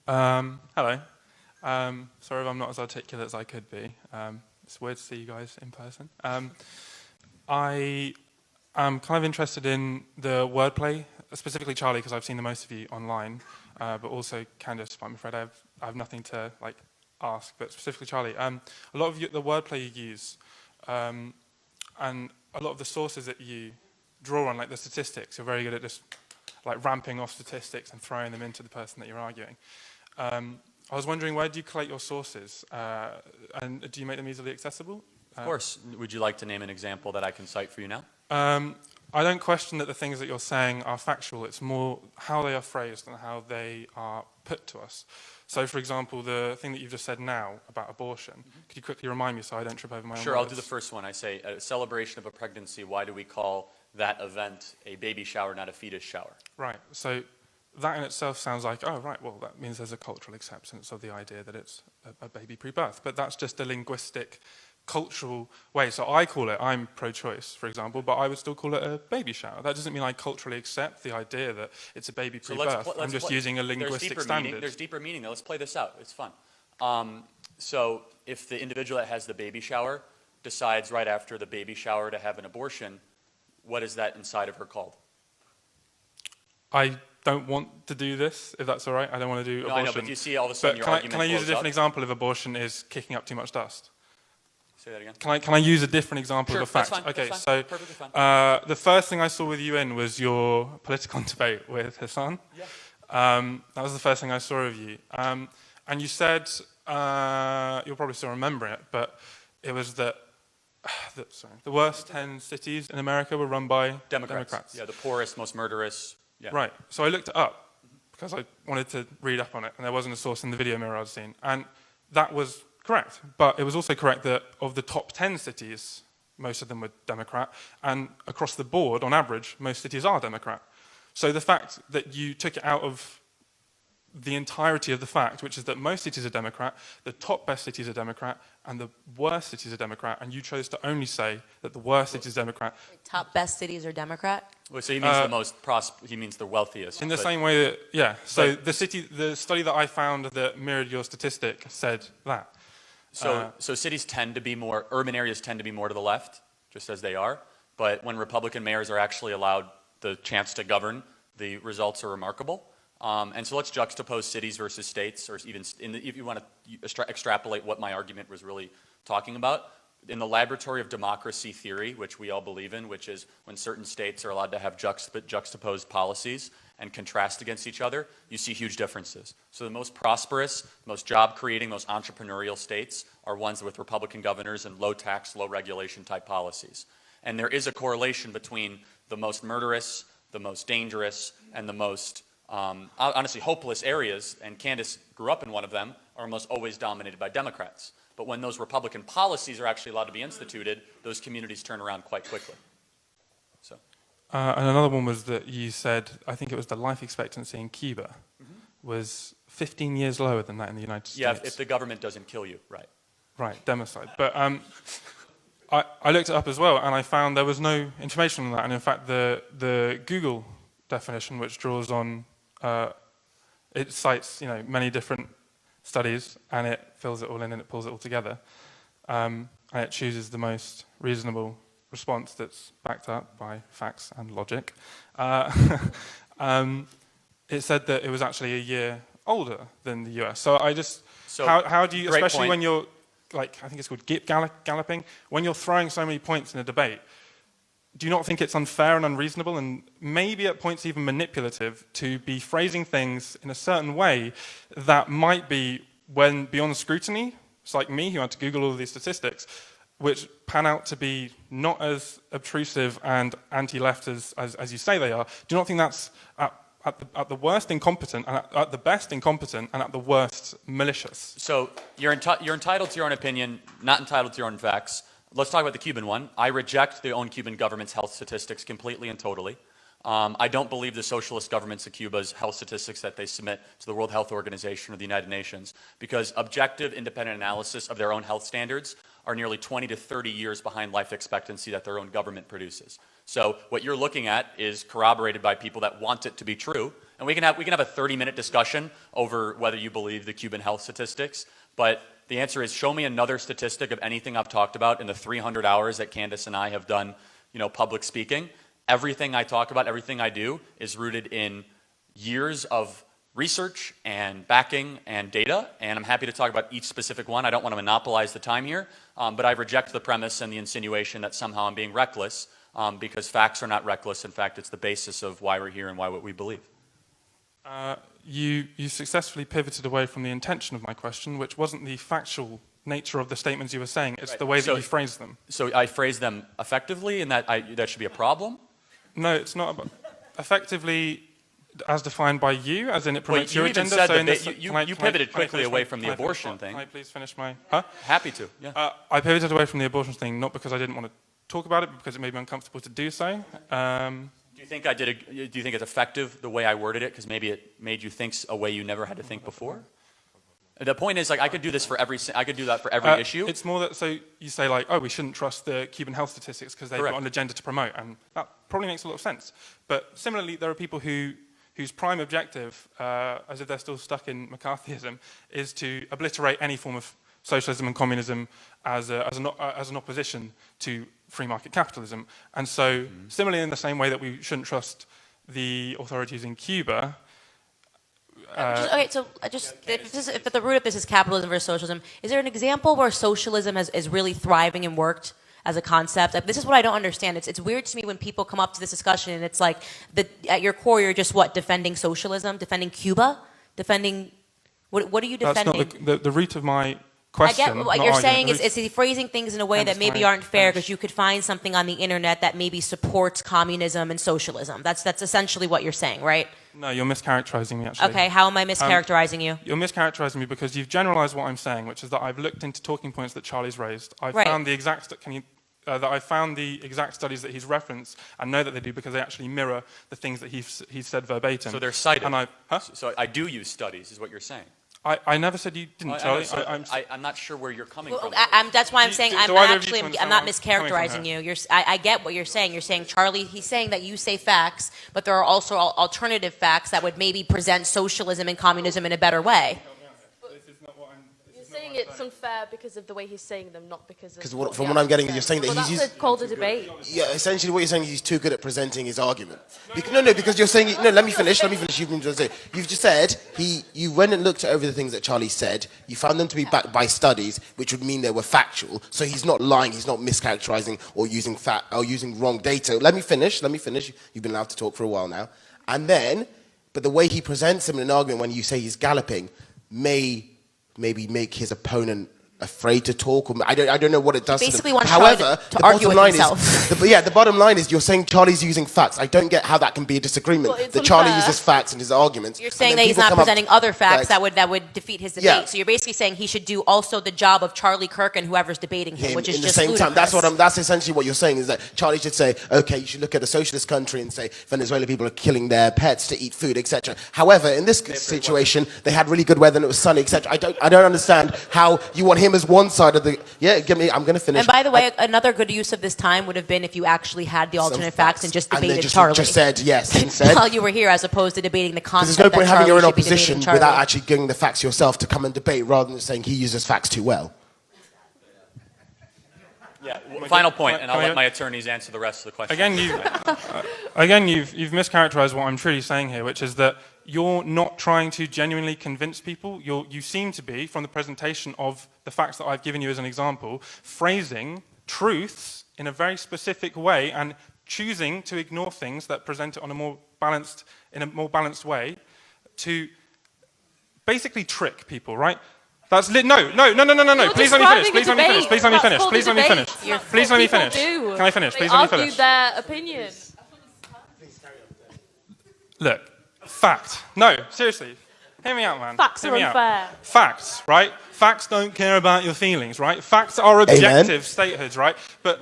Hello. Sorry if I'm not as articulate as I could be. It's weird to see you guys in person. I am kind of interested in the wordplay, specifically Charlie, because I've seen the most of you online, but also Candice. But I'm afraid I have nothing to ask. But specifically Charlie, a lot of the wordplay you use, and a lot of the sources that you draw on, like the statistics, you're very good at just ramping off statistics and throwing them into the person that you're arguing. I was wondering, where do you collect your sources, and do you make them easily accessible? Of course. Would you like to name an example that I can cite for you now? I don't question that the things that you're saying are factual. It's more how they are phrased and how they are put to us. So, for example, the thing that you've just said now about abortion, could you quickly remind me so I don't trip over my own words? Sure, I'll do the first one. I say, a celebration of a pregnancy, why do we call that event a baby shower, not a fetus shower? Right. So that in itself sounds like, oh, right, well, that means there's a cultural acceptance of the idea that it's a baby pre-birth. But that's just a linguistic, cultural way. So I'm pro-choice, for example, but I would still call it a baby shower. That doesn't mean I culturally accept the idea that it's a baby pre-birth. I'm just using a linguistic standard. There's deeper meaning, though. Let's play this out. It's fun. So if the individual that has the baby shower decides right after the baby shower to have an abortion, what is that inside of her called? I don't want to do this, if that's all right. I don't want to do abortion. I know, but you see all of a sudden your argument can I use a different up? example if abortion is kicking up too much dust? Say that again. Can I use a different example Sure, of a fact? that's fine. Okay, that's so fine. Perfectly fine. The first thing I saw with you in was your political debate with Hassan. Yeah. That was the first thing I saw of you. And you said, you'll probably still remember it, but it was that the worst 10 cities in America were run by Democrats. Yeah, the poorest, most murderous. Yeah. Right. So I looked it up because I wanted to read up on it, and there wasn't a source in the video mirror I'd seen. And that was correct. But it was also correct that of the top 10 cities, most of them were Democrat. And across the board, on average, most cities are Democrat. So the fact that you took it out of the entirety of the fact, which is that most cities are Democrat, the top best cities are Democrat, and the worst cities are Democrat, and you chose to only say that the worst cities are Democrat. Top best cities are Democrat? Well, so he means the most he means the wealthiest. In the same way that, yeah. So the study that I found that mirrored your statistic said that. So cities tend to be more, urban areas tend to be more to the left, just as they are. But when Republican mayors are actually allowed the chance to govern, the results are remarkable. And so let's juxtapose cities versus states, or even if you want to extrapolate what my argument was really talking about. In the laboratory of democracy theory, which we all believe in, which is when certain states are allowed to have juxtaposed policies and contrast against each other, you see huge differences. So the most prosperous, most job-creating, most entrepreneurial states are ones with Republican governors and low-tax, low-regulation type policies. And there is a correlation between the most murderous, the most dangerous, and the most honestly hopeless areas, and Candice grew up in one of them, are almost always dominated by Democrats. But when those Republican policies are actually allowed to be instituted, those communities turn around quite quickly. So. And another one was that you said, I think it was the life expectancy in Cuba was 15 years lower than that in the United States. Yeah, if the government doesn't kill you, right. Right, democide. But I looked it up as well, and I found there was no information on that. And in fact, the Google definition, which draws on, it cites many different studies, and it fills it all in and it pulls it all together, and it chooses the most reasonable response that's backed up by facts and logic. It said that it was actually a year older than the US. So how do you, especially point. When you're I think it's called galloping, when you're throwing so many points in a debate, do you not think it's unfair and unreasonable and maybe at points even manipulative to be phrasing things in a certain way that might be, when beyond scrutiny, it's like me who had to Google all of these statistics, which pan out to be not as obtrusive and anti-left as you say they are? Do you not think that's at the worst incompetent, and at the best incompetent, and at the worst malicious? So you're entitled to your own opinion, not entitled to your own facts. Let's talk about the Cuban one. I reject the own Cuban government's health statistics completely and totally. I don't believe the socialist governments of Cuba's health statistics that they submit to the World Health Organization or the United Nations, because objective, independent analysis of their own health standards are nearly 20 to 30 years behind life expectancy that their own government produces. So what you're looking at is corroborated by people that want it to be true, And we can have a 30-minute discussion over whether you believe the Cuban health statistics. But the answer is, show me another statistic of anything I've talked about in the 300 hours that Candace and I have done, public speaking. Everything I talk about, everything I do is rooted in years of research and backing and data, and I'm happy to talk about each specific one. I don't want to monopolize the time here, but I reject the premise and the insinuation that somehow I'm being reckless, because facts are not reckless. In fact, it's the basis of why we're here and what we believe. You successfully pivoted away from the intention of my question, which wasn't the factual nature of the statements you were saying. It's the way that you phrased them. So I phrased them effectively, and that should be a problem? No, it's not about effectively as defined by you, as in it promotes your agenda. You pivoted quickly away from the abortion thing. Can I please finish my... Happy to, yeah. I pivoted away from the abortion thing, not because I didn't want to talk about it, but because it made me uncomfortable to do so. Do you think it's effective the way I worded it, because maybe it made you think a way you never had to think before? The point is, I could do that for every issue. It's more that, so you say oh, we shouldn't trust the Cuban health statistics because they've got an agenda to promote, and that probably makes a lot of sense. But similarly, there are people whose prime objective, as if they're still stuck in McCarthyism, is to obliterate any form of socialism and communism as an opposition to free market capitalism. And so, similarly, in the same way that we shouldn't trust the authorities in Cuba. If the root of this is capitalism versus socialism, is there an example where socialism is really thriving and worked as a concept? This is what I don't understand. It's weird to me when people come up to this discussion and it's like, at your core, you're just defending socialism, defending Cuba, defending, what are you defending? That's not the root of my question. I get what you're saying is phrasing things in a way that maybe aren't fair, because you could find something on the internet that maybe supports communism and socialism. That's essentially what you're saying, right? No, you're mischaracterizing me, actually. Okay, how am I mischaracterizing you? You're mischaracterizing me because you've generalized what I'm saying, which is that I've looked into talking points that Charlie's raised. I've found the exact studies that he's referenced, and know that they do because they actually mirror the things that he's said verbatim. So they're cited. And So I do use studies, is what you're saying. I never said you didn't, Charlie. I'm not sure where you're coming from. That's why I'm saying I'm not mischaracterizing you. I get what you're saying. You're saying, Charlie, he's saying that you say facts, but there are also alternative facts that would maybe present socialism and communism in a better way. You're saying it's unfair because of the way he's saying them, not because of... Because from what I'm getting, you're saying that he's... That's called a debate. Yeah, essentially what you're saying is he's too good at presenting his argument. Because you're saying... No, let me finish. You've just said, you went and looked over the things that Charlie said, you found them to be backed by studies, which would mean they were factual, so he's not lying, he's not mischaracterizing or using wrong data. Let me finish. You've been allowed to talk for a while now. And then, but the way he presents him in an argument when you say he's galloping maybe make his opponent afraid to talk. I don't know what it does basically to them. However, to argue with himself. The bottom line is you're saying Charlie's using facts. I don't get how that can be a disagreement. That Charlie uses facts in his arguments. You're saying that he's not presenting other facts that would defeat his debate. Yeah. So you're basically saying he should do also the job of Charlie Kirk and whoever's debating him, which is just ludicrous. In the same time. That's essentially what you're saying, is that Charlie should say, okay, you should look at a socialist country and say Venezuela people are killing their pets to eat food, etc. However, in this situation, they had really good weather and it was sunny, etc. I don't understand how you want him as one side of I'm going to finish. And by the way, another good use of this time would have been if you actually had the alternate facts and just debated Charlie. Just said yes. Instead, while you were here, as opposed to debating the concept. There's no point having your own opposition without actually getting the facts yourself to come and debate, rather than saying he uses facts too well. Yeah. Final point, and I'll let my attorneys answer the rest of the question. Again, you've mischaracterized what I'm truly saying here, which is that you're not trying to genuinely convince people. You seem to be, from the presentation of the facts that I've given you as an example, phrasing truths in a very specific way and choosing to ignore things that present it in a more balanced way to basically trick people, right? That's no. Please let me finish. Can I finish? Please let me finish. They argue their opinion. Look, fact. No, seriously. Hear me out, man. Facts are unfair. Facts, right? Facts don't care about your feelings, right? Facts are objective statehoods, right? But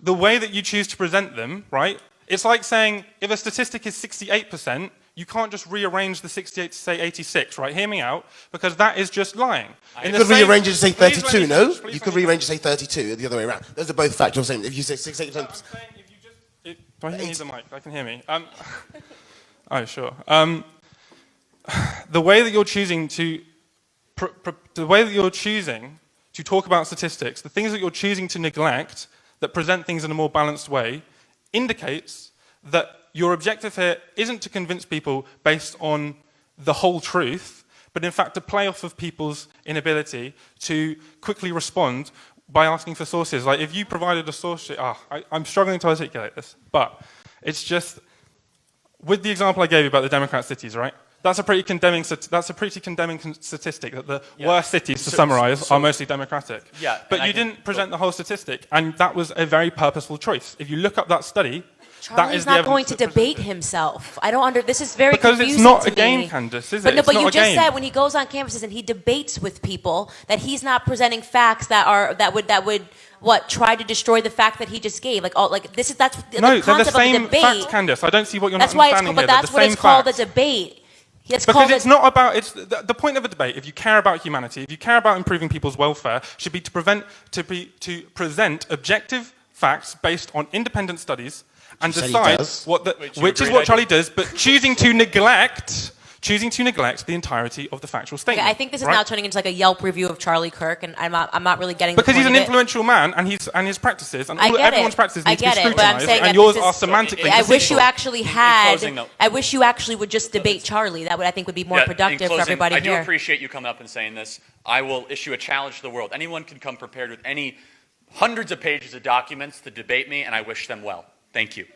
the way that you choose to present them, right? It's like saying if a statistic is 68%, you can't just rearrange the 68 to say 86, right? Hear me out, because that is just lying. You could rearrange it to say 32, no? You could rearrange it to say 32, the other way around. Those are both factual statements. If you say 68%... Do I need the mic? I can hear me. Oh, sure. The way that you're choosing to talk about statistics, the things that you're choosing to neglect that present things in a more balanced way, indicates that your objective here isn't to convince people based on the whole truth, but in fact to play off of people's inability to quickly respond by asking for sources. Like if you provided a source sheet, I'm struggling to articulate this, but it's just, with the example I gave you about the Democrat cities, right? That's a pretty condemning statistic that the worst cities, to summarize, are mostly Democratic. Yeah, but you didn't present the whole statistic, and that was a very purposeful choice. If you look up that study, that is Charlie's the not evidence going to that debate presented. himself. I don't under. This is very Because confusing it's not to a game, me. Candace, is But it? no, It's but not you a just game. said when he goes on campuses and he debates with people that he's not presenting facts that would try to destroy the fact that he just gave. That's No, the they're the concept of a same debate. facts, Candace. I don't see what you're That's not why it's understanding called, here. but They're that's the what same it's called a facts. debate. It's Because called it's not about, the point of a debate, if you care about humanity, if you care about improving people's welfare, should be to present objective facts based on independent studies and Which he decide does. which is what Charlie does, but choosing to neglect the entirety of the factual statement. Okay, I think this is right? now turning into like a Yelp review of Charlie Kirk, and I'm not really getting Because the he's point an of it. influential man, and his practices, and I get everyone's it. practices I need to be get it, but I'm scrutinized, saying and that yours this are is- semantically I wish you deceitful. actually had. closing, though- I wish you actually would just debate Charlie. That would, I think, would be more Yeah, productive in closing, for everybody I do here. appreciate you coming up and saying this. I will issue a challenge to the world. Anyone can come prepared with any hundreds of pages of documents to debate me, and I wish them well. Thank you.